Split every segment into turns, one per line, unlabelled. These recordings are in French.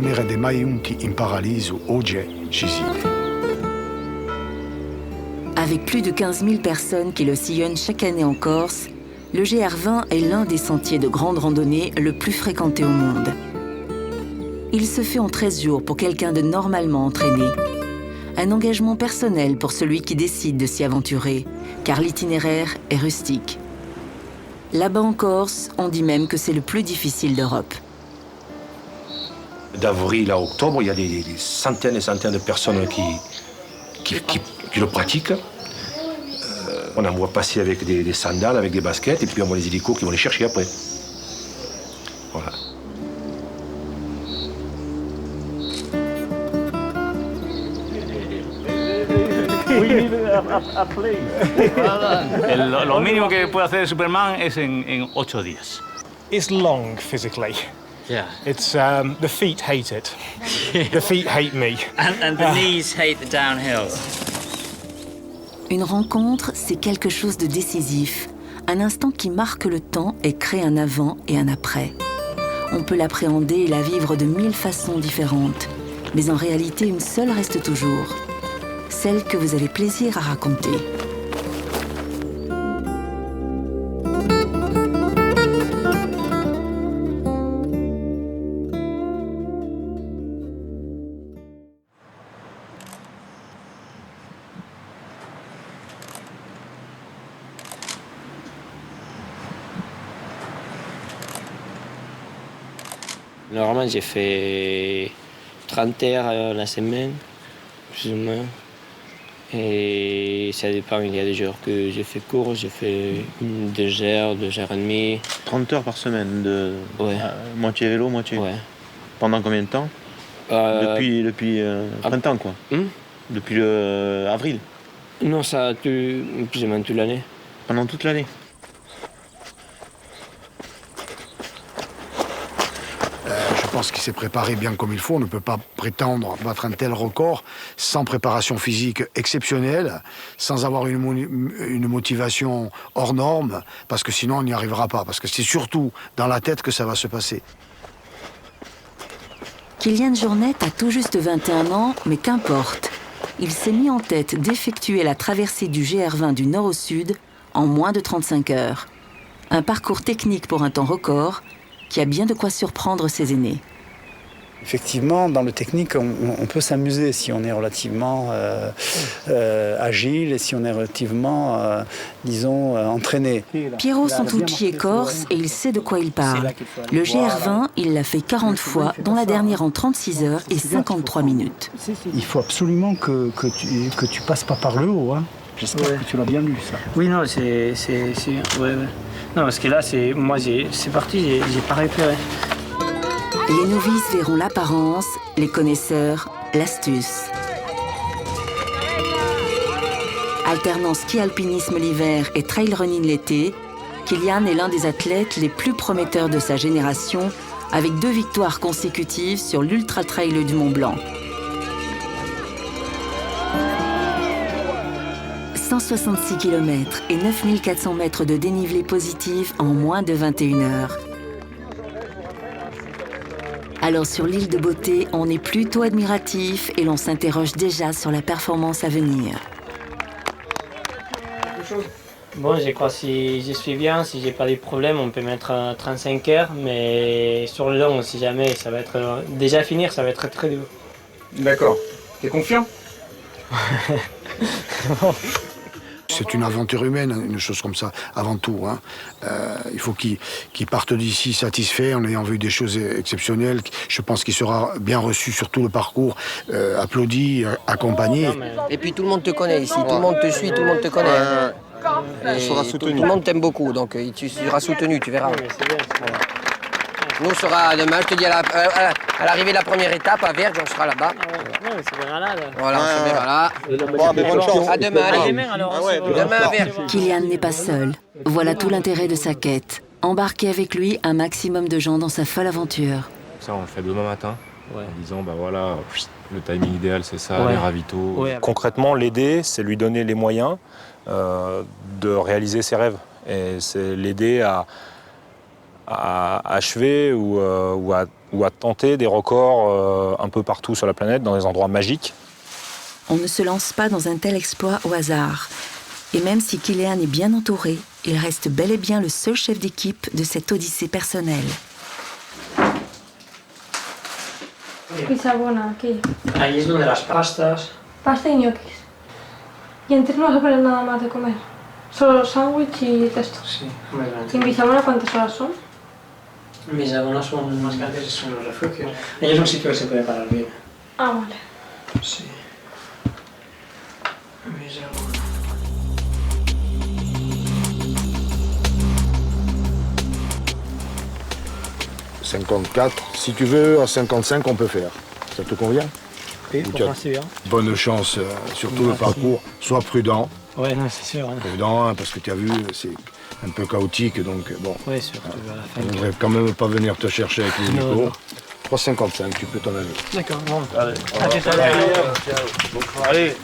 non erede mai unti in paradiso oggi ci siede.
Avec plus de 15 000 personnes qui le sillonnent chaque année en Corse, le GR20 est l'un des sentiers de grande randonnée le plus fréquenté au monde. Il se fait en 13 jours pour quelqu'un de normalement entraîné. Un engagement personnel pour celui qui décide de s'y aventurer, car l'itinéraire est rustique. Là-bas en Corse, on dit même que c'est le plus difficile d'Europe.
D'avril à octobre, il y a des centaines et centaines de personnes qui le pratiquent. On en voit passer avec des sandales, avec des baskets, et puis on voit les hélicos qui vont les chercher après. Voilà.
Lo mínimo que puede hacer Superman es en 8 días.
It's long physically.
Yeah.
It's the feet hate it. The feet hate me.
And the knees hate the downhills.
Une rencontre, c'est quelque chose de décisif, un instant qui marque le temps et crée un avant et un après. On peut l'appréhender et la vivre de 1000 façons différentes, mais en réalité, une seule reste toujours, celle que vous avez plaisir à raconter.
Normalement, j'ai fait 30 heures la semaine, plus ou moins. Et ça dépend, il y a des jours que j'ai fait court, j'ai fait 2 heures, 2 heures et demie.
30 heures par semaine,
Ouais.
Moitié vélo, moitié.
Ouais.
Pendant combien de temps? Depuis printemps, quoi. Depuis avril.
Non, ça, plus ou moins toute l'année.
Pendant toute l'année.
Je pense qu'il s'est préparé bien comme il faut. On ne peut pas prétendre battre un tel record sans préparation physique exceptionnelle, sans avoir une motivation hors norme, parce que sinon on n'y arrivera pas. Parce que c'est surtout dans la tête que ça va se passer.
Kylian Jornet a tout juste 21 ans, mais qu'importe. Il s'est mis en tête d'effectuer la traversée du GR20 du nord au sud en moins de 35 heures. Un parcours technique pour un temps record qui a bien de quoi surprendre ses aînés.
Effectivement, dans le technique, on peut s'amuser si on est relativement agile et si on est relativement, disons, entraîné.
Piero Santucci est corse et il sait de quoi il parle. Le GR20, il l'a fait 40 fois, dont la dernière en 36 heures et 53 minutes.
Il faut absolument que tu passes pas par le haut. Hein. J'espère que tu l'as bien lu, ça.
Oui, non, c'est... Ouais. Non, parce que là, c'est parti, j'ai pas repéré.
Les novices verront l'apparence, les connaisseurs, l'astuce. Alternant ski-alpinisme l'hiver et trail running l'été, Kylian est l'un des athlètes les plus prometteurs de sa génération, avec 2 victoires consécutives sur l'Ultra Trail du Mont Blanc. 166 km et 9400 mètres de dénivelé positif en moins de 21 heures. Alors sur l'île de Beauté, on est plutôt admiratif et l'on s'interroge déjà sur la performance à venir.
Bon, je crois que si je suis bien, si j'ai pas de problème, on peut mettre 35 heures, mais sur le long, si jamais ça va être déjà finir, ça va être très dur.
D'accord. T'es confiant?
C'est une aventure humaine, une chose comme ça, avant tout. Hein. Il faut qu'il parte d'ici satisfait en ayant vu des choses exceptionnelles. Je pense qu'il sera bien reçu sur tout le parcours, applaudi, accompagné.
Et puis tout le monde te connaît ici, tout le monde te suit, tout le monde te connaît. Tout le monde t'aime beaucoup, donc tu seras soutenu, tu verras. Nous, on sera demain, je te dis, à l'arrivée de la première étape, à Verge, on sera là-bas.
On se verra là.
Voilà, on se verra là.
Bon, mais bonne chance.
À demain, allez.
Demain
à Verge.
Kylian n'est pas seul. Voilà tout l'intérêt de sa quête. Embarquer avec lui un maximum de gens dans sa folle aventure.
Ça, on le fait demain matin, en disant, bah voilà, le timing idéal, c'est ça, les ravitaux.
Ouais. Concrètement, l'aider, c'est lui donner les moyens de réaliser ses rêves. Et c'est l'aider à achever ou à ou à tenter des records un peu partout sur la planète, dans des endroits magiques.
On ne se lance pas dans un tel exploit au hasard. Et même si Kylian est bien entouré, il reste bel et bien le seul chef d'équipe de cette odyssée personnelle.
Pizza buena aquí.
Ahí es donde las pastas.
Pasta y ñoquis. Y entre no vas a poner nada más de comer. Solo sándwich y esto.
Sí, muy grande.
¿Y en Bisabona cuántas horas son?
Mis abonos son más grandes y son los refugios. Ahí es un sitio que se puede parar bien.
Ah, vale.
Sí. Mis abonos.
« 54. Si tu veux, à 55, on peut faire. Ça te convient?
Oui, pour moi, c'est bien.
Bonne chance, surtout le parcours. Sois prudent.
Ouais, non, c'est sûr. Hein.
Prudent, hein, parce que tu as vu, c'est un peu chaotique, donc bon.
Oui, surtout à la fin.
On ne devrait quand même pas venir te chercher avec les micros. 3,55, tu peux t'en aller.
D'accord, bon.
Allez,
à tout à l'heure.
Allez.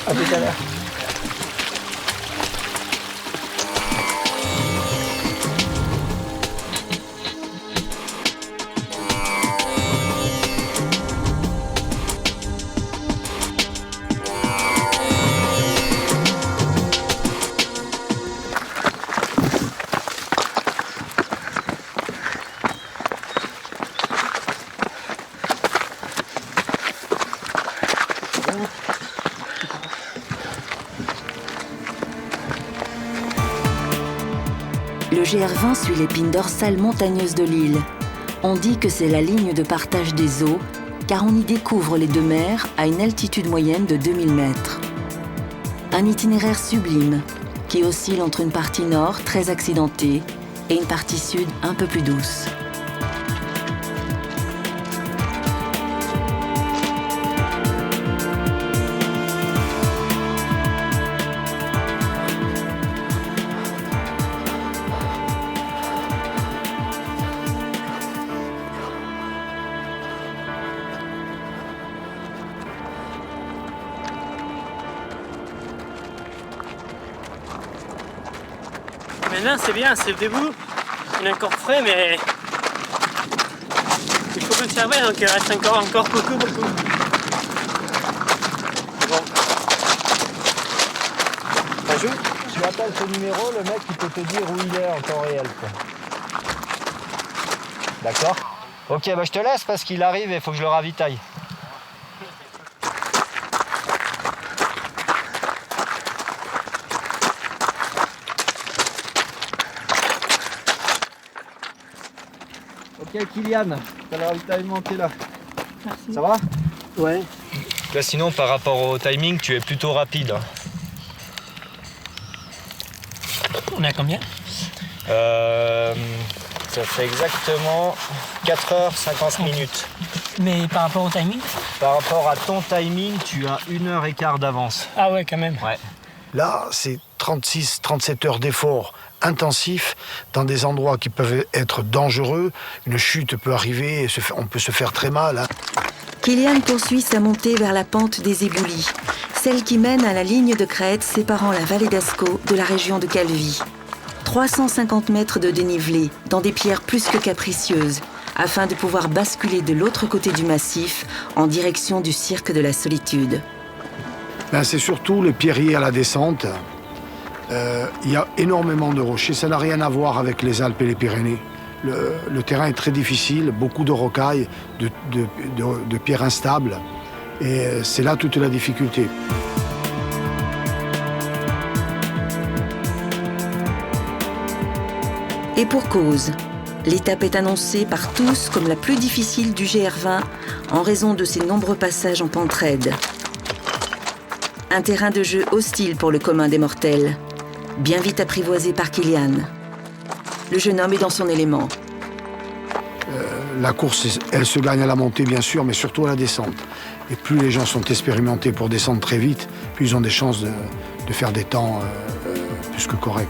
À tout à l'heure.
Le GR20 suit l'épine dorsale montagneuse de l'île. On dit que c'est la ligne de partage des eaux, car on y découvre les deux mers à une altitude moyenne de 2000 mètres. Un itinéraire sublime, qui oscille entre une partie nord très accidentée et une partie sud un peu plus douce.
Maintenant, c'est bien, c'est le début. On est encore frais, mais il faut conserver, donc il reste encore beaucoup. Bon.
Bonjour. Tu appelles ce numéro, le mec il peut te dire où il est en temps réel. D'accord? Ok, bah je te laisse parce qu'il arrive et il faut que je le ravitaille. Ok Kylian, t'as le ravitaillement qui est là.
Merci.
Ça va?
Ouais.
Là sinon par rapport au timing tu es plutôt rapide.
On est à combien?
Ça fait exactement 4h50 minutes.
Mais par rapport au timing?
Par rapport à ton timing, tu as 1h15 d'avance.
Ah ouais, quand même.
Ouais.
Là, c'est 36-37 heures d'effort intensif dans des endroits qui peuvent être dangereux. Une chute peut arriver, et on peut se faire très mal. Hein.
Kylian poursuit sa montée vers la pente des éboulis, celle qui mène à la ligne de crête séparant la vallée d'Ascaux de la région de Calvi. 350 mètres de dénivelé dans des pierres plus que capricieuses, afin de pouvoir basculer de l'autre côté du massif en direction du cirque de la solitude.
Ben, c'est surtout les pierriers à la descente. Il y a énormément de rochers, ça n'a rien à voir avec les Alpes et les Pyrénées. Le terrain est très difficile, beaucoup de rocailles, de pierres instables, et c'est là toute la difficulté.
Et pour cause, l'étape est annoncée par tous comme la plus difficile du GR20 en raison de ses nombreux passages en pente raide. Un terrain de jeu hostile pour le commun des mortels, bien vite apprivoisé par Kylian. Le jeune homme est dans son élément.
La course, elle se gagne à la montée, bien sûr, mais surtout à la descente. Et plus les gens sont expérimentés pour descendre très vite, plus ils ont des chances de faire des temps plus que corrects.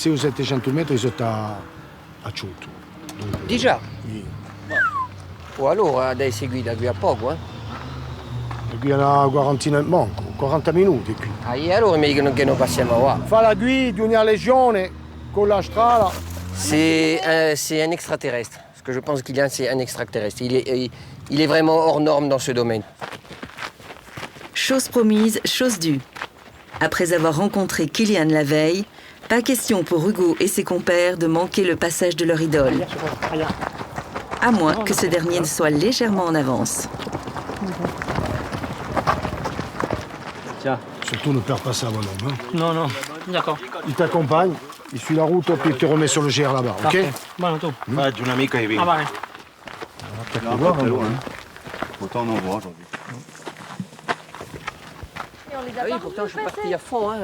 600-700 metri sotto a Ciotto.
Di già? O allora adesso guida qui a poco, eh?
Qui una quarantina, manco, 40 minuti qui.
E allora è meglio che non passiamo qua.
Fa la guida di una legione con la strada.
C'est un extraterrestre. Ce que je pense Kylian, c'est un extraterrestre. Il est vraiment hors norme dans ce domaine.
Chose promise, chose due. Après avoir rencontré Kylian la veille, pas question pour Hugo et ses compères de manquer le passage de leur idole. À moins que ce dernier ne soit légèrement en avance.
Tiens. Surtout ne perds pas ça, bonhomme. Hein.
Non, non, d'accord.
Il t'accompagne, il suit la route, puis il te remet sur le GR là-bas, ok?
Bon, tout.
Vai, giù un amico e vieni.
Ah, vale.
Non, pas très loin. Autant on en voit aujourd'hui.
Ah oui, pourtant je suis parti à fond. Hein.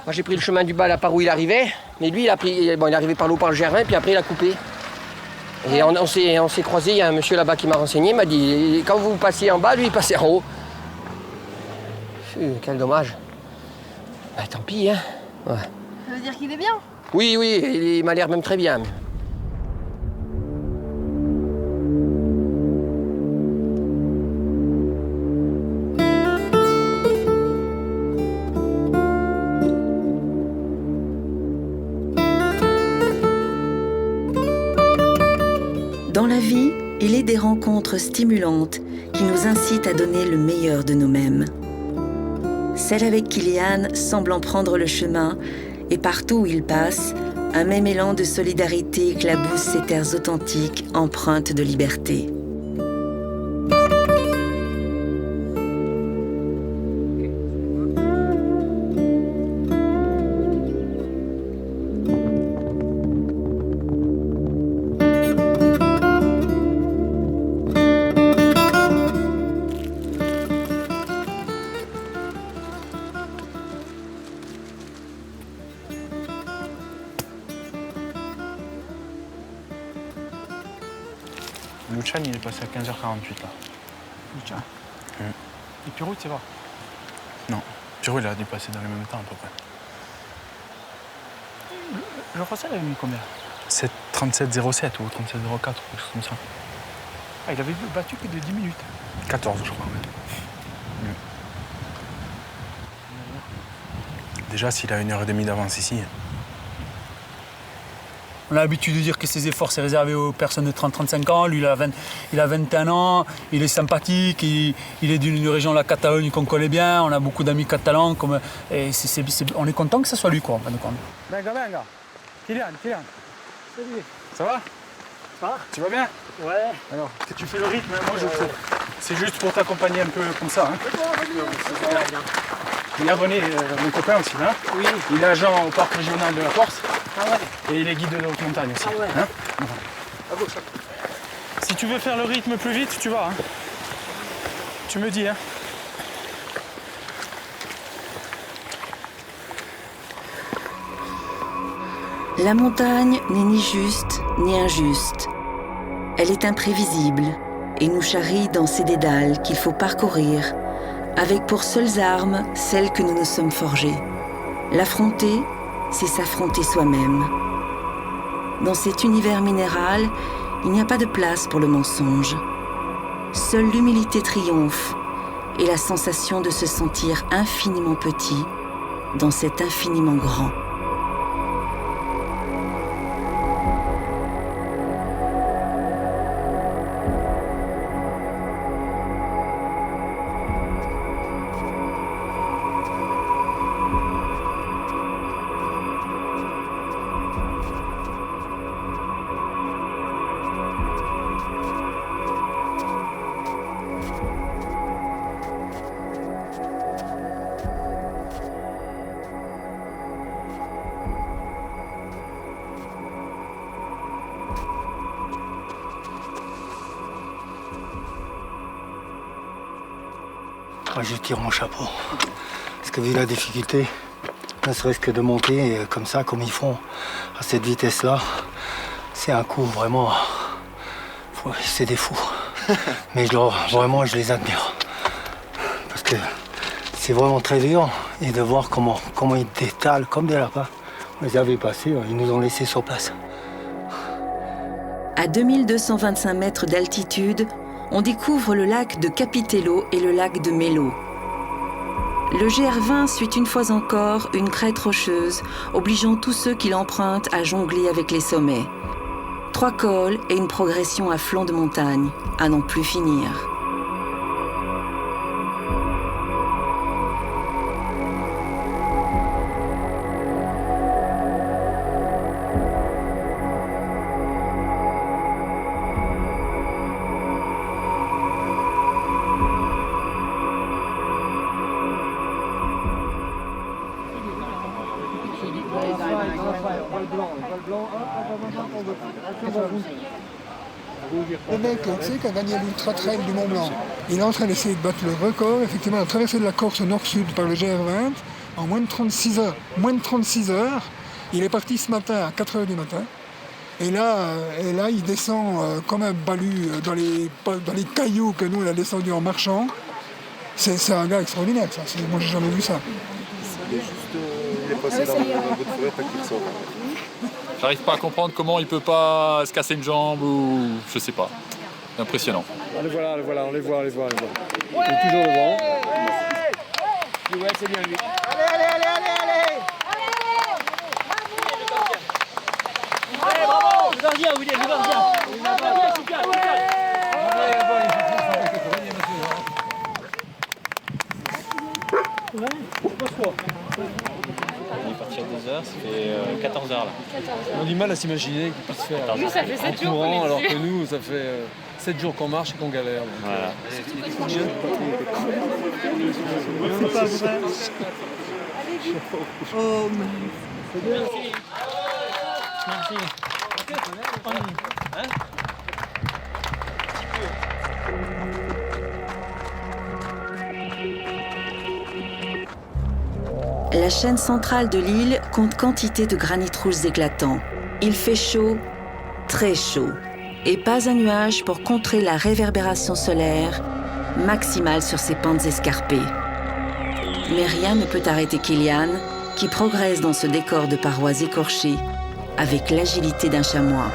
Moi j'ai pris le chemin du bas là par où il arrivait, mais lui il a pris, bon, il est arrivé par l'eau par le Gervin, puis après il a coupé. Et on s'est croisés, il y a un monsieur là-bas qui m'a renseigné, il m'a dit quand vous passiez en bas, lui il passait en haut. Quel dommage. Bah tant pis, hein. Ouais.
Ça veut dire qu'il est bien?
Oui, oui, il m'a l'air même très bien.
Dans la vie, il est des rencontres stimulantes qui nous incitent à donner le meilleur de nous-mêmes. Celle avec Kylian semble en prendre le chemin et partout où il passe, un même élan de solidarité éclabousse ces terres authentiques empreintes de liberté.
Lucian, il est passé à 15h48 là. Lucian. Et Pirou, tu sais pas? Non. Pirou, il a dû passer dans le même temps à peu près. Jean-François, il avait mis combien? 37,07 ou 37,04, quelque chose comme ça. Ah, il avait battu que de 10 minutes. 14, je crois, ouais. Déjà, s'il a 1h30 d'avance ici. On a l'habitude de dire que ses efforts, c'est réservé aux personnes de 30-35 ans. Lui, il a 21 ans, il est sympathique, il est d'une région, la Catalogne, qu'on connaît bien. On a beaucoup d'amis catalans. Et on est content que ce soit lui, quoi, en fin de compte. Venga, venga. Kylian. Ça va? Ça va? Tu vas bien? Ouais. Alors, que tu fais le rythme, moi je fais. C'est juste pour t'accompagner un peu comme ça. Hein. Il y a René, mon copain aussi, là. Oui. Il est agent au parc régional de la Corse. Ah ouais. Et il est guide de la haute montagne aussi. Ah ouais. Hein, voilà. Si tu veux faire le rythme plus vite, tu vas. Hein. Tu me dis. Hein.
La montagne n'est ni juste ni injuste. Elle est imprévisible et nous charrie dans ces dédales qu'il faut parcourir, avec pour seules armes celles que nous nous sommes forgées. L'affronter, c'est s'affronter soi-même. Dans cet univers minéral, il n'y a pas de place pour le mensonge. Seule l'humilité triomphe et la sensation de se sentir infiniment petit dans cet infiniment grand.
Je tire mon chapeau. Parce que vu la difficulté, ne serait-ce que de monter comme ça, comme ils font à cette vitesse-là, c'est un coup vraiment... C'est des fous. Mais vraiment, je les admire. Parce que c'est vraiment très dur. Et de voir comment ils détalent comme des lapins. On les avait passés, ils nous ont laissés sur place.
À 2225 mètres d'altitude, on découvre le lac de Capitello et le lac de Melo. Le GR20 suit une fois encore une crête rocheuse, obligeant tous ceux qui l'empruntent à jongler avec les sommets. 3 cols et une progression à flanc de montagne, à n'en plus finir.
Le mec, tu sais, qui a gagné l'Ultra Trail du Mont Blanc, il est en train d'essayer de battre le record, effectivement, de traverser de la Corse nord-sud par le GR20 en moins de 36 heures. Moins de 36 heures, il est parti ce matin à 4 heures du matin. Et là il descend comme un balu dans les cailloux que nous, on a descendu en marchant. C'est un gars extraordinaire, ça. Moi, j'ai jamais vu ça.
Il est passé dans un bout de forêt, pas qu'il ressort.
J'arrive pas à comprendre comment il peut pas se casser une jambe ou je sais pas. C'est impressionnant.
On les voit, on les voit. Il est toujours devant.
Ouais, c'est bien lui.
Allez, bravo! Le gardien, William, le gardien!
Il est parti à 2 heures, ça fait 14 heures là.
On a du mal à s'imaginer qu'il puisse faire
Lui, ça fait 7
en
jours
courant,
qu'on est
alors
dessus.
que nous, ça fait 7 jours qu'on marche et qu'on galère. Donc,
voilà.
C'est pas vrai. Oh,
Merci. Merci.
La chaîne centrale de l'île compte quantité de granit rouges éclatants. Il fait chaud, très chaud, et pas un nuage pour contrer la réverbération solaire maximale sur ces pentes escarpées. Mais rien ne peut arrêter Kilian, qui progresse dans ce décor de parois écorchées avec l'agilité d'un chamois.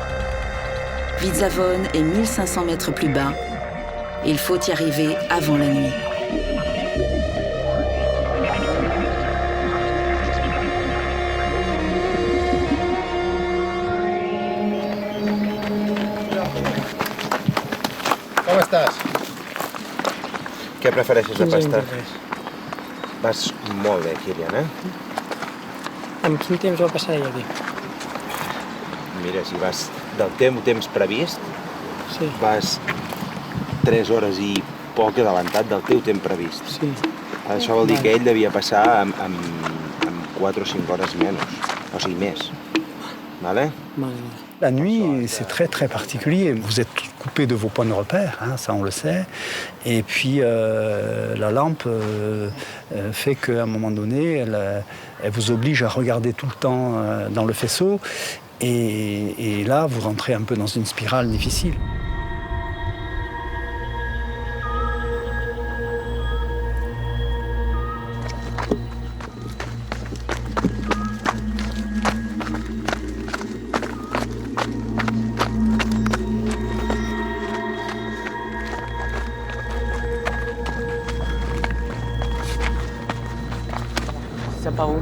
Vidzavon est 1500 mètres plus bas. Il faut y arriver avant la nuit.
Com estàs? Què prefereixes de pasta? Vas molt bé, Kilian,
Amb quin temps va passar ahir aquí?
Mira, si vas del teu temps previst, vas 3 hores i poc adelantat del teu temps previst.
Sí.
Això vol dir que ell devia passar amb 4 o 5 hores menys, o sigui, més. Vale?
La nuit, c'est très très particulier. Vous êtes coupé de vos points de repère, ça on le sait. Et puis la lampe fait qu'à un moment donné, elle vous oblige à regarder tout le temps dans le faisceau. Et là, vous rentrez un peu dans une spirale difficile.
Ça part où?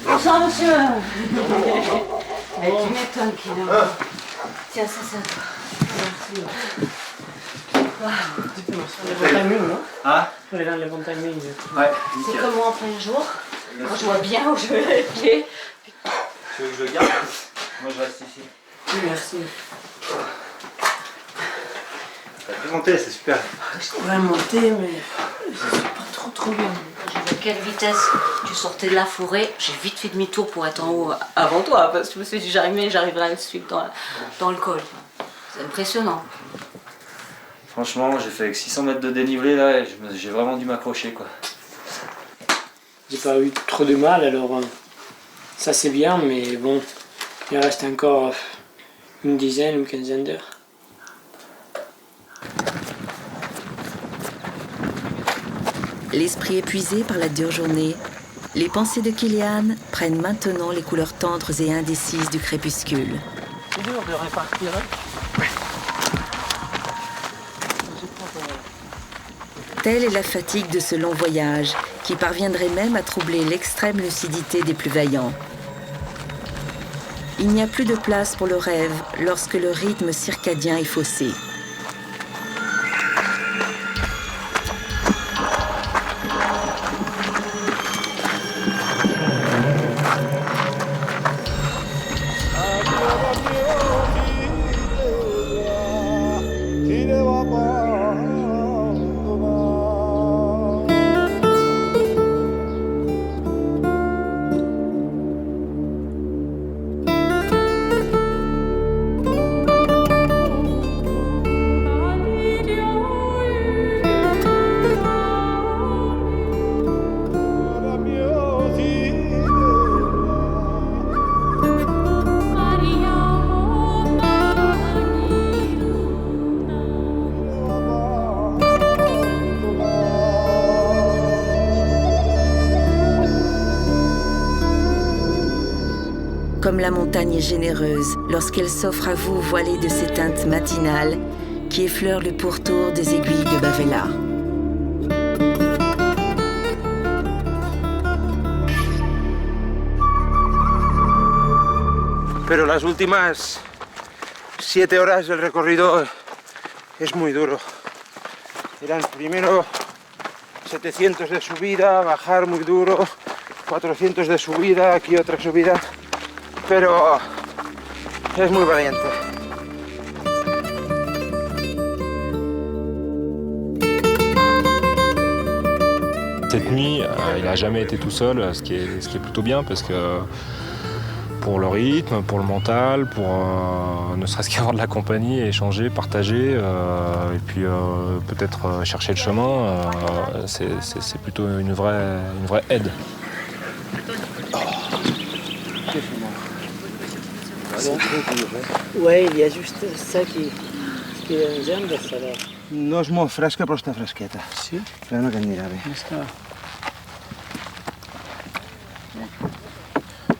Bonsoir, monsieur. Tu m'étonnes qu'il a... Tiens, ça, c'est à toi. Merci.
Les bons timings, non?
Hein?
On est dans les bons timings.
Ouais. C'est comme moi en plein jour. Quand je vois bien où je vais les pieds.
Tu veux que je le garde? Moi, je reste ici.
Oui, merci.
T'as pu monter, c'est super.
Je pourrais monter, mais je suis pas trop bien. J'ai vu à quelle vitesse tu sortais de la forêt. J'ai vite fait demi-tour pour être en haut avant toi, parce que je me suis dit j'arriverai à le suivre dans le col. C'est impressionnant.
Franchement, j'ai fait avec 600 mètres de dénivelé là et j'ai vraiment dû m'accrocher quoi.
j'ai pas eu trop de mal, alors ça c'est bien, mais bon, il reste encore une dizaine, une quinzaine d'heures.
L'esprit épuisé par la dure journée, les pensées de Kilian prennent maintenant les couleurs tendres et indécises du crépuscule.
C'est dur de répartir.
Telle est la fatigue de ce long voyage, qui parviendrait même à troubler l'extrême lucidité des plus vaillants. Il n'y a plus de place pour le rêve lorsque le rythme circadien est faussé. Comme la montagne est généreuse lorsqu'elle s'offre à vous voilée de ses teintes matinales qui effleurent le pourtour des aiguilles de Bavela.
Pero las últimas 7 horas del recorrido es muy duro. Eran primero 700 de subida, bajar muy duro, 400 de subida, aquí otra subida, pero es muy valiente.
Cette nuit, il n'a jamais été tout seul, ce qui est plutôt bien parce que pour le rythme, pour le mental, pour ne serait-ce qu'avoir de la compagnie, échanger, partager, et puis peut-être chercher le chemin, c'est plutôt une vraie aide.
Ouais, il y a juste ça qui j'aime de ça là.
No és molt fresca, però està fresqueta.
Sí?
Esperem que anirà bé.
Està.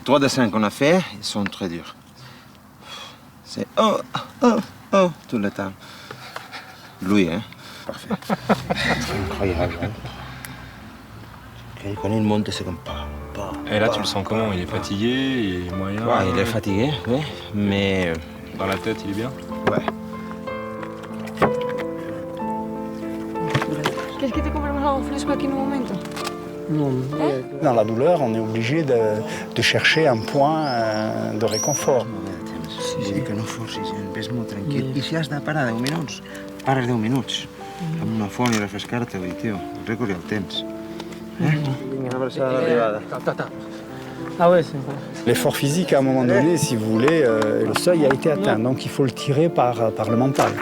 Trois dessins qu'on a fait, ils sont très durs. C'est oh tout le temps. Lui, hein? Parfait. Incroyable, hein? Quand il monte, c'est comme pas.
Et là, tu le sens comment? Il est fatigué, il est moyen?
Ouais, il est fatigué, oui, mais...
Dans la tête, il est bien?
Ouais.
¿Quieres que te compremos algo fresco aquí en un momento?
Dans la douleur, on est obligé de chercher un point de réconfort.
Sí, que no forcis, ves molt tranquil. I si has de parar 10 minuts, pares 10 minuts. Amb una font i refrescar-te, vull dir, tio, el rècord ja el tens. Vinga, abraçada a l'arribada.
Ah ouais, c'est bon.
L'effort physique, à un moment donné, si vous voulez, le seuil a été atteint, donc il faut le tirer par le mental.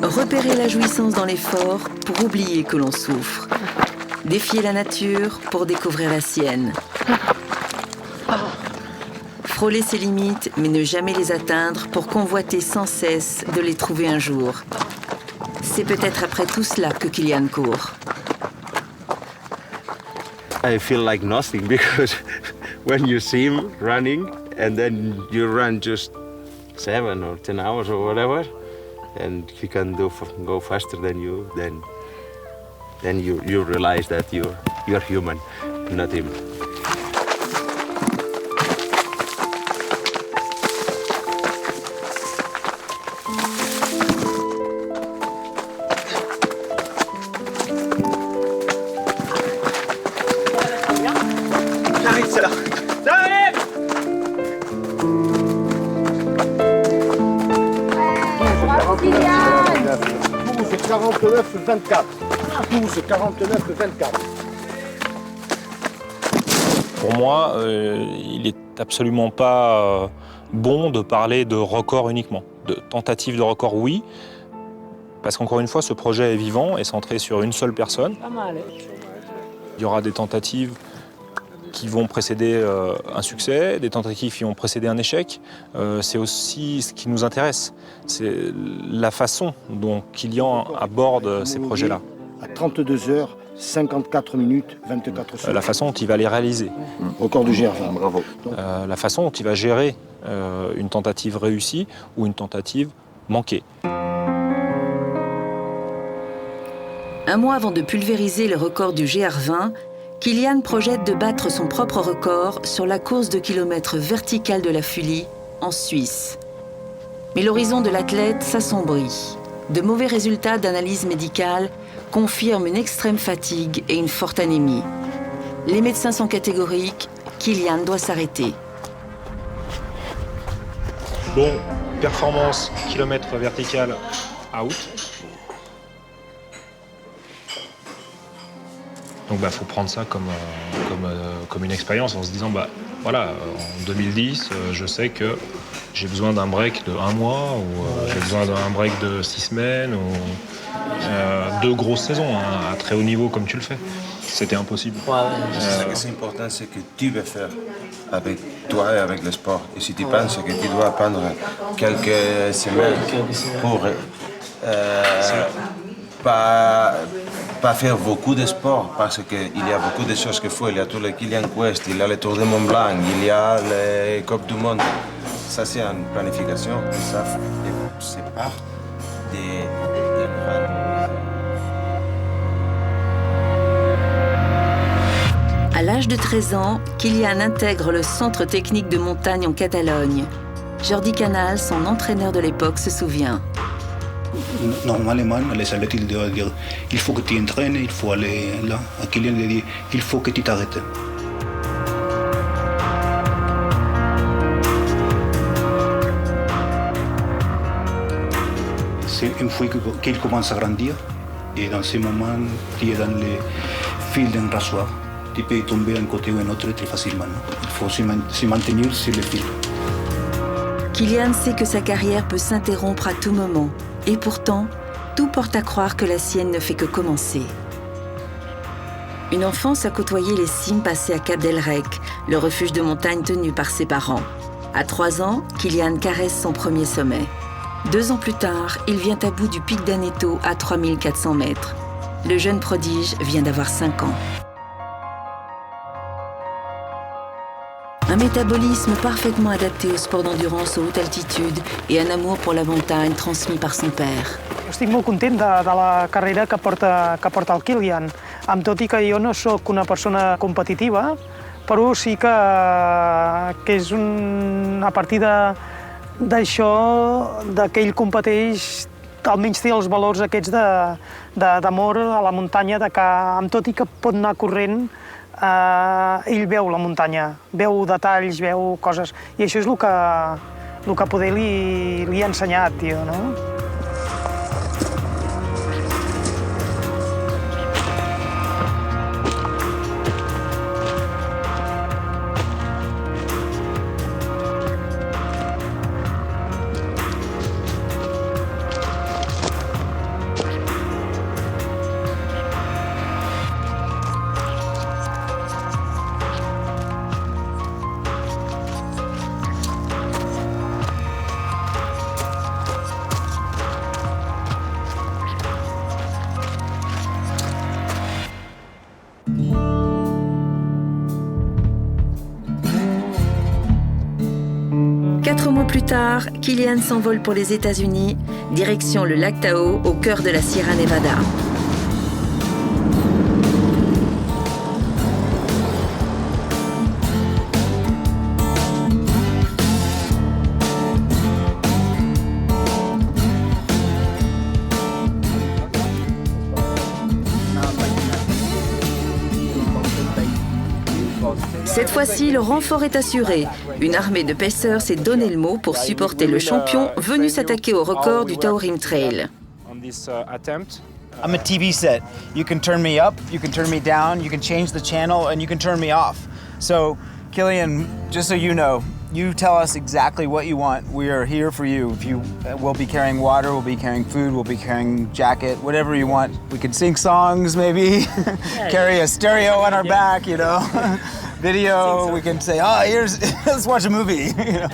Repérer la jouissance dans l'effort pour oublier que l'on souffre. Défier la nature pour découvrir la sienne. Frôler ses limites, mais ne jamais les atteindre pour convoiter sans cesse de les trouver un jour. C'est peut-être après tout cela que Kilian court.
I feel like nothing because when you see him running and then you run just 7 or 10 hours or whatever, and he can go faster than you, then you realize that you're human, not him.
49-24. 12-49-24.
Pour moi, il n'est absolument pas bon de parler de record uniquement. De tentative de record, oui, parce qu'encore une fois, ce projet est vivant et centré sur une seule personne. Il y aura des tentatives qui vont précéder un succès, des tentatives qui vont précéder un échec. C'est aussi ce qui nous intéresse. C'est la façon dont Kylian aborde ces projets-là.
À 32h, 54 minutes, 24 secondes.
La façon dont il va les réaliser.
Record du GR20, bravo.
La façon dont il va gérer une tentative réussie ou une tentative manquée.
Un mois avant de pulvériser le record du GR20, Kylian projette de battre son propre record sur la course de kilomètres verticale de la Fully, en Suisse. Mais l'horizon de l'athlète s'assombrit. De mauvais résultats d'analyse médicale confirment une extrême fatigue et une forte anémie. Les médecins sont catégoriques, Kylian doit s'arrêter.
Bon, performance, kilomètre vertical, out. Donc faut prendre ça comme une expérience en se disant, voilà, en 2010, je sais que j'ai besoin d'un break de 1 mois ou j'ai besoin d'un break de 6 semaines ou 2 grosses saisons à très haut niveau comme tu le fais. C'était impossible.
Ce qui est important, c'est que tu veux faire avec toi et avec le sport. Et si tu penses que tu dois prendre quelques semaines pour pas faire beaucoup de sport, parce qu'il y a beaucoup de choses qu'il faut. Il y a tous les Kylian Quest, il y a le Tour de Mont Blanc, il y a les Coupes du Monde. Ça, c'est une planification. Et ça, c'est part des...
À l'âge de 13 ans, Kylian intègre le centre technique de montagne en Catalogne. Jordi Canal, son entraîneur de l'époque, se souvient.
Normalement, les athlètes ils doivent dire il faut que tu entraînes, il faut aller là. À Kylian il dit il faut que tu t'arrêtes. C'est une fois qu'il commence à grandir et dans ce moment, tu es dans le fil d'un rasoir. Tu peux tomber d'un côté ou d'un autre très facilement. Il faut se maintenir sur le fil.
Kylian sait que sa carrière peut s'interrompre à tout moment. Et pourtant, tout porte à croire que la sienne ne fait que commencer. Une enfance a côtoyé les cimes passées à Cap d'Elrec, le refuge de montagne tenu par ses parents. À 3 ans, Kylian caresse son premier sommet. 2 ans plus tard, il vient à bout du pic d'Aneto à 3400 mètres. Le jeune prodige vient d'avoir 5 ans. Un métabolisme parfaitement adapté au sport d'endurance aux hautes altitudes et un amour pour la montagne transmis par son père.
Estic molt content de la carrera que porta el Kylian. Amb tot i que jo no sóc una persona competitiva, però sí que és a partir d'això que ell competeix, almenys té els valors aquests d'amor a la muntanya, de que amb tot i que pot anar corrent, ell veu la muntanya, veu detalls, veu coses, i això és el que poder li ha ensenyat, tio, no?
Plus tard, Kylian s'envole pour les États-Unis, direction le lac Tahoe, au cœur de la Sierra Nevada. Cette fois-ci, le renfort est assuré. Une armée de pacers s'est donné le mot pour supporter le champion venu s'attaquer au record du Taorim Trail.
I'm a TV set. You can turn me up, you can turn me down, you can change the channel, and you can turn me off. So, Killian, just so you know, you tell us exactly what you want. We are here for you. If you, we'll be carrying water, we'll be carrying food, we'll be carrying jacket, whatever you want. We can sing songs, maybe, carry a stereo on our back, you know. Video, we can say, oh, let's watch a movie, you know.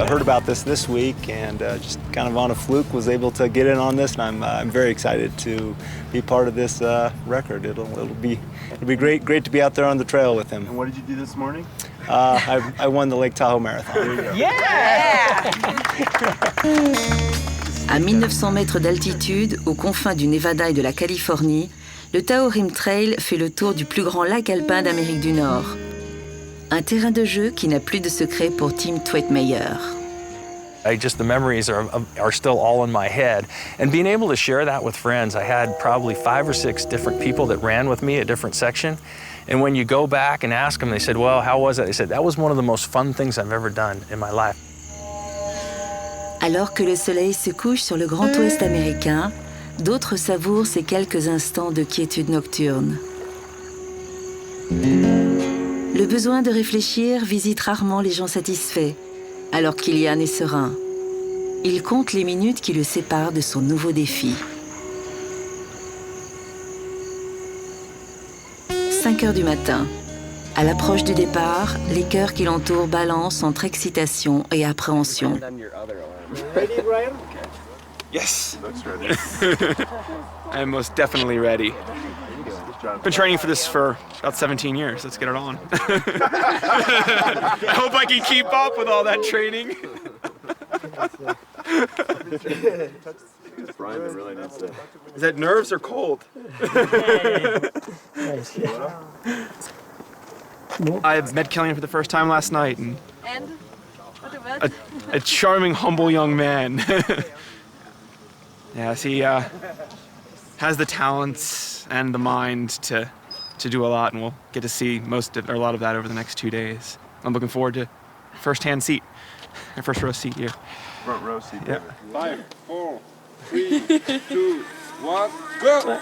Heard about this week and just kind of on a fluke was able to get in on this, and I'm very excited to be part of this record. It'll be great to be out there on the trail with him.
And what did you do this morning?
I won the Lake Tahoe Marathon.
Yeah! À 1900 mètres d'altitude, aux confins du Nevada et de la Californie, le Tahorim Trail fait le tour du plus grand lac alpin d'Amérique du Nord. Un terrain de jeu qui n'a plus de secret pour Tim Thwaite-Meyer.
The memories are still all in my head. And being able to share that with friends, I had probably 5 or 6 different people that ran with me at different sections. And when you go back and ask them, they said, well, how was it? They said, that was one of the most fun things I've ever done in my life.
Alors que le soleil se couche sur le Grand Ouest américain, d'autres savourent ces quelques instants de quiétude nocturne. Le besoin de réfléchir visite rarement les gens satisfaits, alors Kilian est serein. Il compte les minutes qui le séparent de son nouveau défi. 5 heures du matin. À l'approche du départ, les cœurs qui l'entourent balancent entre excitation et appréhension.
Ready, Brian? Yes. I'm most definitely ready. Been training for this for about 17 years. Let's get it on. I hope I can keep up with all that training. Is that nerves or cold? I met Killian for the first time last night, and a charming, humble young man. Yes, he has the talents and the mind to do a lot, and we'll get to see a lot of that over the next 2 days. I'm looking forward to first-hand seat, a first row seat here.
Front row seat.
Yeah.
5, 4, 3, 2, 1, go!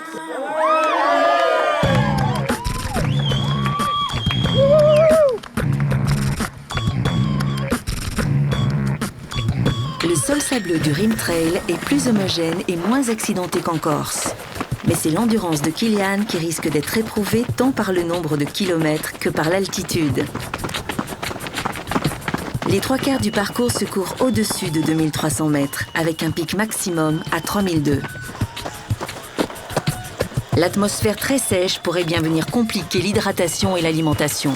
Le sol sableux du Rim Trail est plus homogène et moins accidenté qu'en Corse. Mais c'est l'endurance de Kilian qui risque d'être éprouvée tant par le nombre de kilomètres que par l'altitude. Les 3/4 du parcours se courent au-dessus de 2300 mètres, avec un pic maximum à 3002. L'atmosphère très sèche pourrait bien venir compliquer l'hydratation et l'alimentation.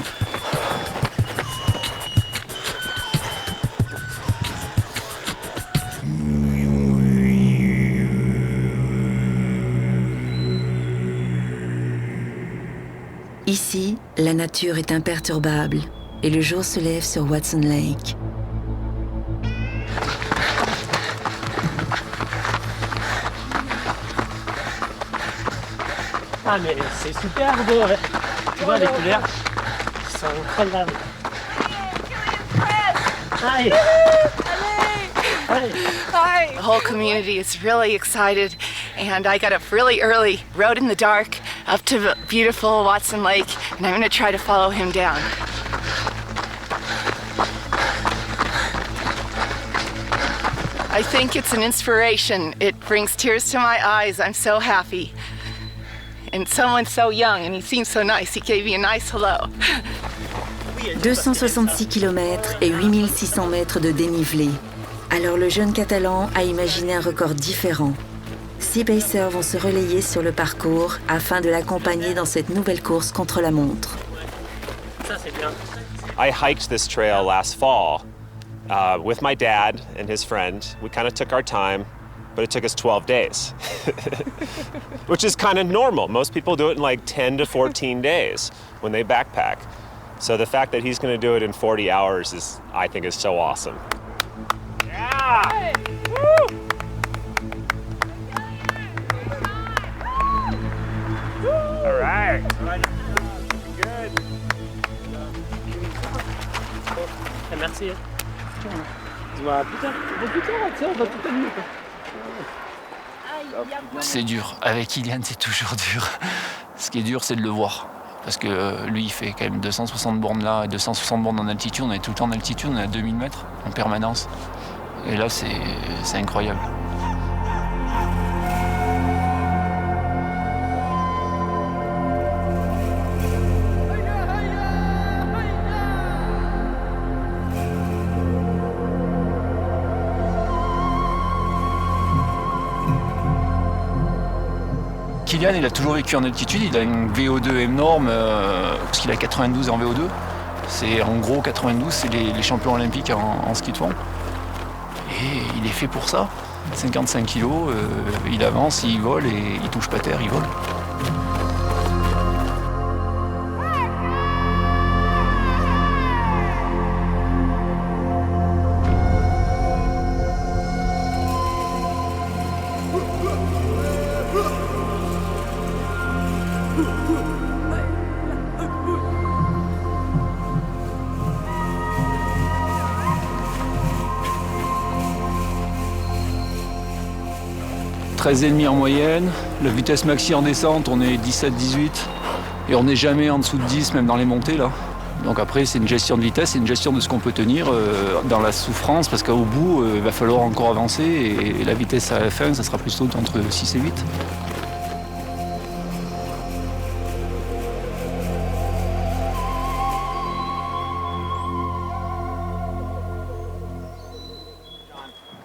Ici, la nature est imperturbable et le jour se lève sur Watson Lake.
Ah mais c'est super beau, ouais. Tu vois les couleurs, ils sont incroyables. Hi.
Hi. The whole community is really excited, and I got up really early, rode in the dark up to beautiful Watson Lake, and I'm going to try to follow him down. I think it's an inspiration. It brings tears to my eyes. I'm so happy. And someone so young, and he seems so nice. He gave me a nice hello.
266 km et 8600 mètres de dénivelé. Alors le jeune Catalan a imaginé un record différent. 6 pacers vont se relayer sur le parcours afin de l'accompagner dans cette nouvelle course contre la montre.
Ça c'est bien.
I hiked this trail last fall with my dad and his friend. We kind of took our time, but it took us 12 days, which is kind of normal. Most people do it in like 10 to 14 days when they backpack. So the fact that he's going to do it in 40 hours is, I think, is so awesome.
Yeah!
Woo! All right.
Merci. On se voit plus tard. On va tout terminer.
C'est dur. Avec Kylian, c'est toujours dur. Ce qui est dur, c'est de le voir. Parce que lui, il fait quand même 260 bornes là et 260 bornes en altitude. On est tout le temps en altitude, on est à 2000 mètres en permanence. Et là, c'est incroyable. Kylian, il a toujours vécu en altitude, il a une VO2 énorme, parce qu'il a 92 en VO2. C'est en gros 92, c'est les champions olympiques en ski de fond. Et il est fait pour ça. 55 kilos, il avance, il vole et il touche pas terre, il vole. « 13,5 en moyenne, la vitesse maxi en descente, on est 17-18 et on n'est jamais en dessous de 10, même dans les montées là. Donc après, c'est une gestion de vitesse, c'est une gestion de ce qu'on peut tenir dans la souffrance, parce qu'au bout, il va falloir encore avancer et la vitesse à la fin, ça sera plutôt entre 6 et 8.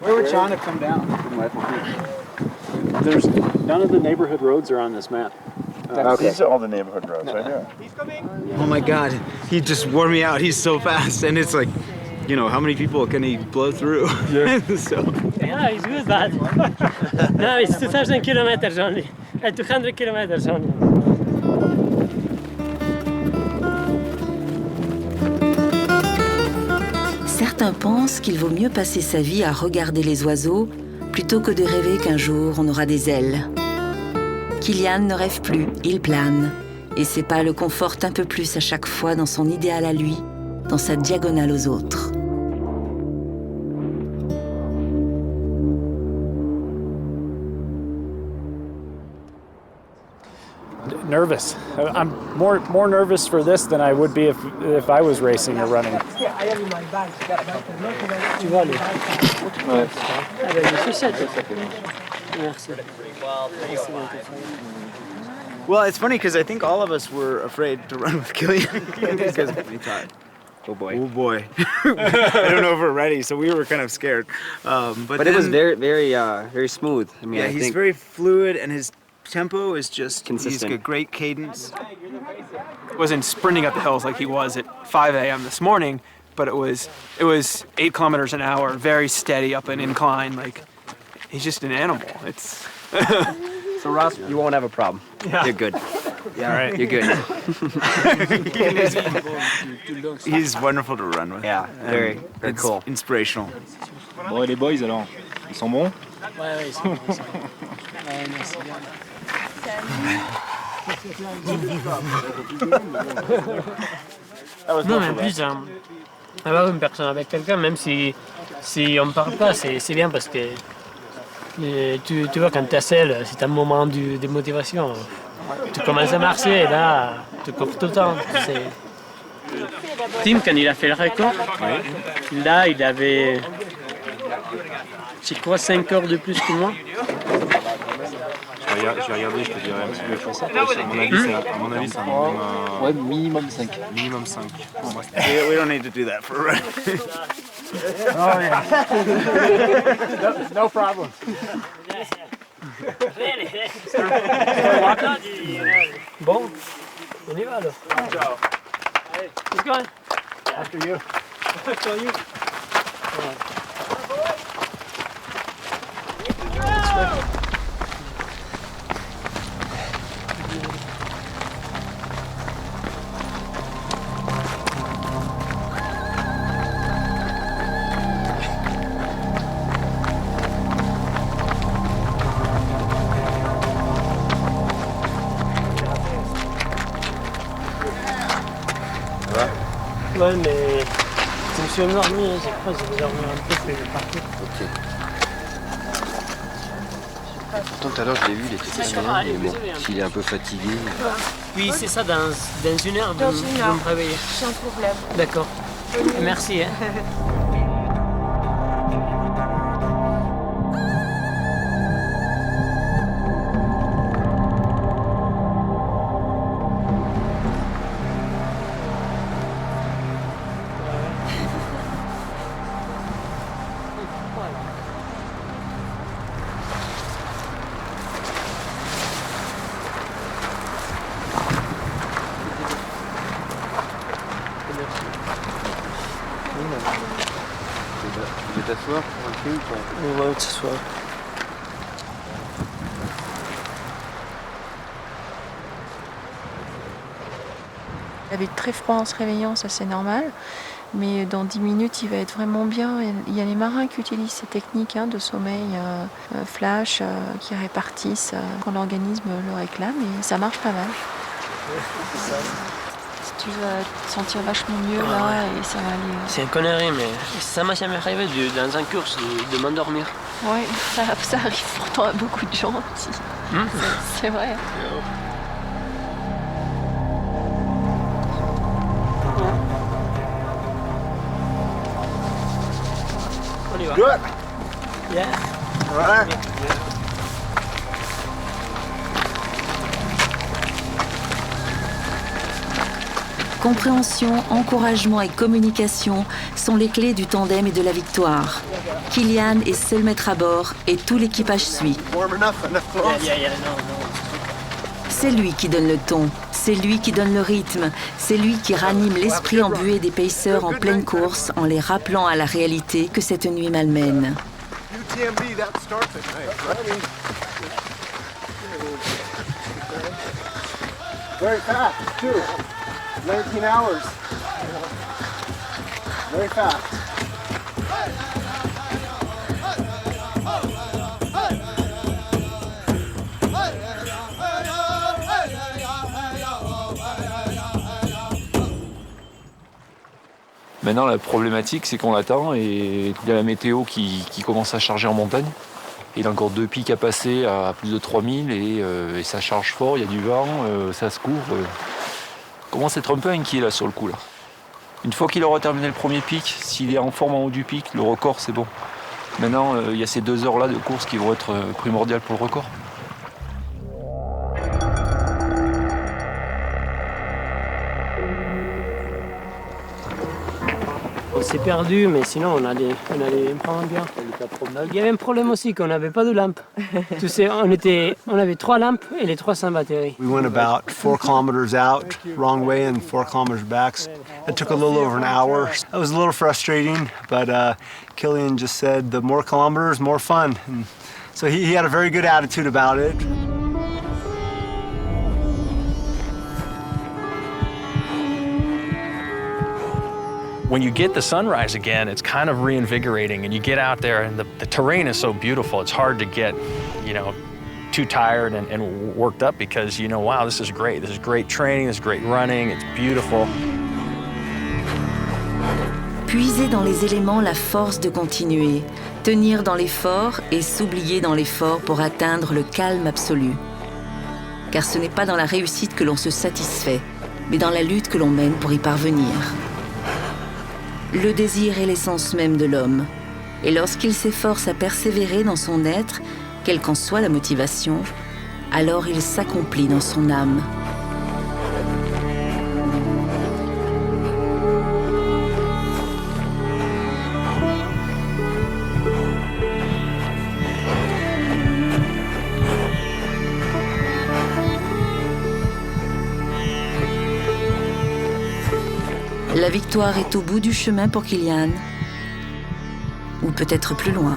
Where would Sean have come down?
There's none of the neighborhood roads are on this map.
Okay. These are all the neighborhood roads right here.
Oh my God, he just wore me out. He's so fast, and it's like, you know, how many people can he blow through? Yeah. So.
Yeah, he's good, but no, it's 2,000 kilometers only, 200 kilometers only.
Certains pensent qu'il vaut mieux passer sa vie à regarder les oiseaux plutôt que de rêver qu'un jour on aura des ailes. Kylian ne rêve plus, il plane. Et ses pas le confortent un peu plus à chaque fois dans son idéal à lui, dans sa diagonale aux autres.
Nervous. I'm more nervous for this than I would be if I was racing or running.
Tu vois, ouais. Merci.
Well, it's funny because I think all of us were afraid to run with Kylian because we thought, oh boy, I don't know if we're ready. So we were kind of scared. But
it was very smooth. I mean,
yeah, he's very fluid, and his tempo is just
consistent.
He's got great cadence.
Wasn't sprinting up the hills like he was at 5 a.m. this morning, but it was 8 kilometers an hour, very steady up an incline. Like, he's just an animal. It's.
So Ross, you won't have a problem.
Yeah.
You're good.
Yeah, all right.
You're good.
He's wonderful to run with.
Yeah, very cool.
Inspirational.
Bon, et les boys alors, ils sont bons?
Ouais, ils sont bons. Ouais, merci bien. Non, mais en plus, avoir une personne avec quelqu'un, même si on ne parle pas, c'est bien parce que tu vois, quand tu es seul, c'est un moment de motivation. Tu commences à marcher et là, tu cours tout le temps. Tim, quand il a fait le record, là, il avait, je crois, 5 heures de plus que moi.
Je vais regarder, je te dirai un petit peu plus. À mon avis, c'est un minimum...
Ouais, minimum 5.
Minimum 5.
We don't need to do that for a run.
Oh yeah. No problem.
Bon, on y va alors.
Ciao.
Allez, let's go.
After you.
After you. Ouais, mais suis endormi, je crois que je vais dormir un peu, puis je vais partir.
Ok. Pourtant, tout à l'heure, je l'ai vu, il était très bien, mais bon, s'il est un peu fatigué...
Oui, c'est ça, dans une heure,
Dans
vous
une heure.
me réveillez.
Sans problème.
D'accord. Merci. Hein.
Tu veux t'asseoir pour un truc
On va s'asseoir.
Il avait très froid en se réveillant, ça c'est normal. Mais dans 10 minutes, il va être vraiment bien. Il y a les marins qui utilisent ces techniques de sommeil flash qui répartissent quand l'organisme le réclame et ça marche pas mal. Tu vas te sentir vachement mieux là et ça va aller.
C'est une connerie, mais ça m'a jamais arrivé dans un course de m'endormir.
Ouais, ça arrive pourtant à beaucoup de gens aussi. C'est vrai.
On y va.
Good.
Yeah.
All right.
Compréhension, encouragement et communication sont les clés du tandem et de la victoire. Kilian est seul maître à bord et tout l'équipage suit. C'est lui qui donne le ton, c'est lui qui donne le rythme, c'est lui qui ranime l'esprit embué des pacers en pleine course en les rappelant à la réalité que cette nuit malmène.
UTMB, that starts at night, right? Very fast, too. 19 hours. Very fast.
Maintenant, la problématique, c'est qu'on l'attend et il y a la météo qui commence à charger en montagne. Il a encore 2 pics à passer à plus de 3000 et ça charge fort, il y a du vent, ça se couvre. On commence à être un peu inquiet là sur le coup. Là. Une fois qu'il aura terminé le premier pic, s'il est en forme en haut du pic, le record c'est bon. Maintenant, il y a ces 2 heures là de course qui vont être primordiales pour le record.
On s'est perdu, mais sinon on a des vraiment bien. Il y avait un problème aussi qu'on n'avait pas de lampe. Tu sais, on avait 3 lampes et les 3 sans batterie.
We went about 4 kilometers out, wrong way, and 4 kilometers back. It took a little over an hour. That was a little frustrating, but Kilian just said the more kilometers, more fun. And so he had a very good attitude about it. When you get the sunrise again, it's kind of reinvigorating, and you get out there, and the terrain is so beautiful. It's hard to get, too tired and worked up because wow, this is great. This is great training. This is great running. It's beautiful.
Puiser dans les éléments la force de continuer, tenir dans l'effort et s'oublier dans l'effort pour atteindre le calme absolu. Car ce n'est pas dans la réussite que l'on se satisfait, mais dans la lutte que l'on mène pour y parvenir. Le désir est l'essence même de l'homme. Et lorsqu'il s'efforce à persévérer dans son être, quelle qu'en soit la motivation, alors il s'accomplit dans son âme. La victoire est au bout du chemin pour Kilian, ou peut-être plus loin.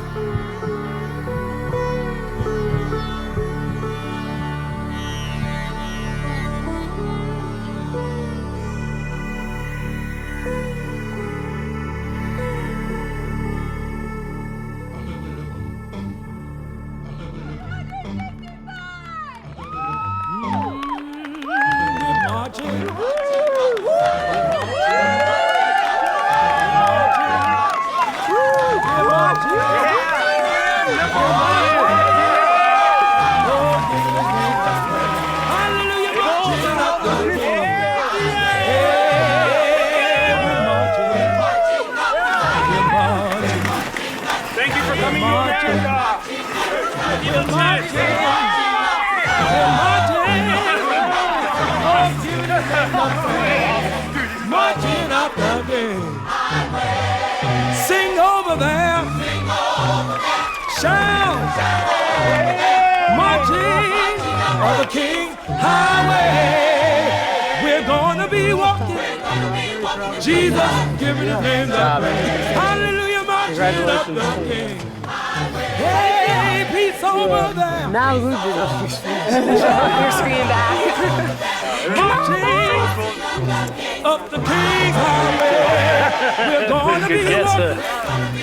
Marching up the day. Sing over there. Shout. Marching on the King Highway. We're gonna be walking. Jesus giving his name the praise. Hallelujah, marching up the King. Hey, peace over there.
Now we're screaming back.
Marching up the King's Highway. We're gonna be walking.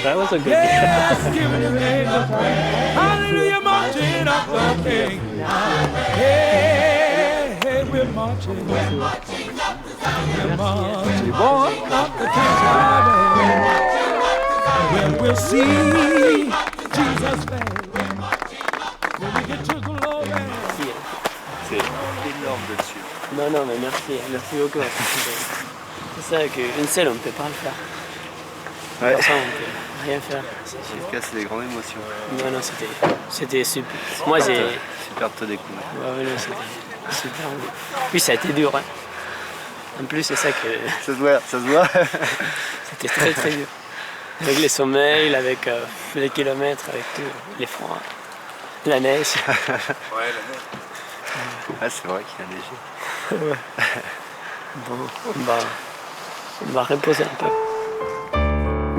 That was a good
Yes, giving his name the praise. Hallelujah, marching up the King. Hey, hey, we're marching. We're marching up the King's Highway. When we'll see Jesus' face. When we get to glory.
C'est énorme de le suivre.
Non, non, mais merci beaucoup. C'est ça qu'une seule, on ne peut pas le faire.
Ouais.
Pour ça, on ne peut rien faire.
Jusqu'à c'est des grandes émotions.
Non, non, c'était super. Moi, j'ai...
Super de te découvrir.
Ouais, non, c'était super. Puis ça a été dur. Hein. En plus, c'est ça que...
Ça se voit, ça se voit.
C'était très, très dur. Avec les sommeils, avec les kilomètres, avec tout, les froids, la neige.
Ouais, la neige. Ah, c'est vrai qu'il y a neigé.
Ouais. Bon, on va reposer un peu.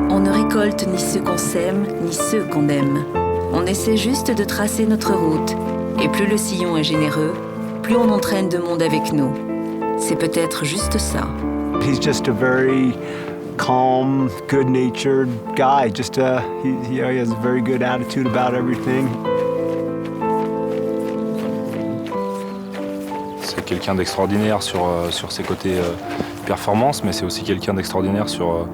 On ne récolte ni ceux qu'on sème, ni ceux qu'on aime. On essaie juste de tracer notre route. Et plus le sillon est généreux, plus on entraîne de monde avec nous. C'est peut-être juste ça.
He's just a very calm, good-natured guy. Just he has a very good attitude about everything.
C'est quelqu'un d'extraordinaire sur ses côtés performance, mais c'est aussi quelqu'un d'extraordinaire sur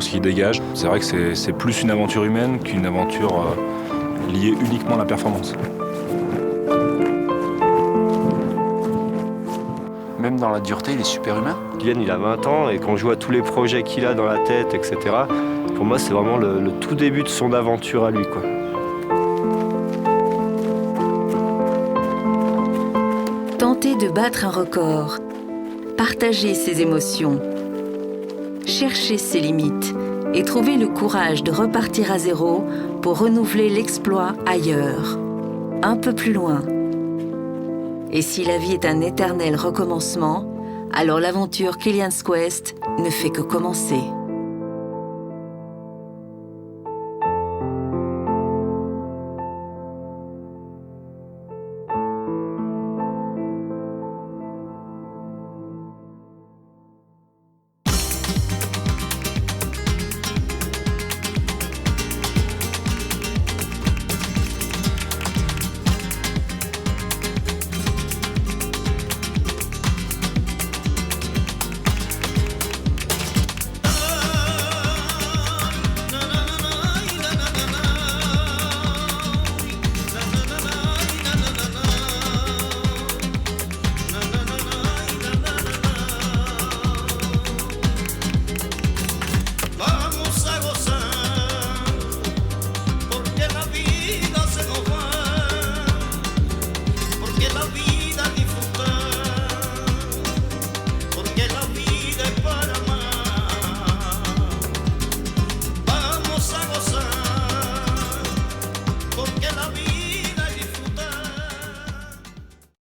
ce qu'il dégage. C'est vrai que c'est plus une aventure humaine qu'une aventure liée uniquement à la performance.
Même dans la dureté, il est super humain.
Kylian, il a 20 ans et quand je vois tous les projets qu'il a dans la tête, etc., pour moi, c'est vraiment le tout début de son aventure à lui, quoi.
Tenter de battre un record, partager ses émotions, chercher ses limites et trouver le courage de repartir à zéro pour renouveler l'exploit ailleurs, un peu plus loin. Et si la vie est un éternel recommencement, alors l'aventure Kilian's Quest ne fait que commencer.